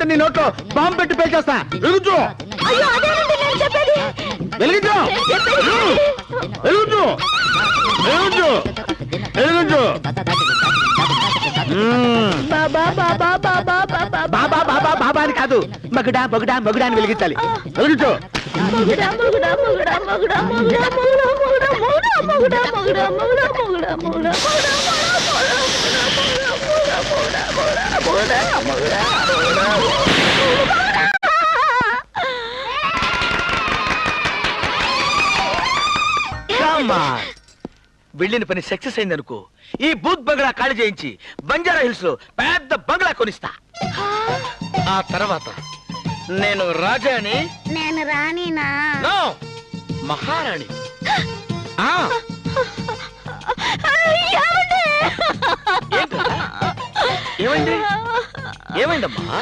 లేకపోతే నీ నోట్లో బాంబు పెట్టి పేల్చేస్తా. వెలుగుచు వెలిగించు వెలుగుచు వెలుగుచు వెలుగుచు. బాబా బాబా బాబా అని కాదు, మగుడా మగుడా మగుడా అని వెలిగించాలి. వెలుగుచు. వెళ్ళిన పని సక్సెస్ అయింది అనుకో. ఈ బూత్ బంగ్లా ఖాళీ చేయించి బంజారా హిల్స్ లో పెద్ద బంగ్లా కొనిస్తా. ఆ తర్వాత నేను రాజాని, నేను రాణినా? మహారాణి. ఏమైంది? ఏమైందమ్మా?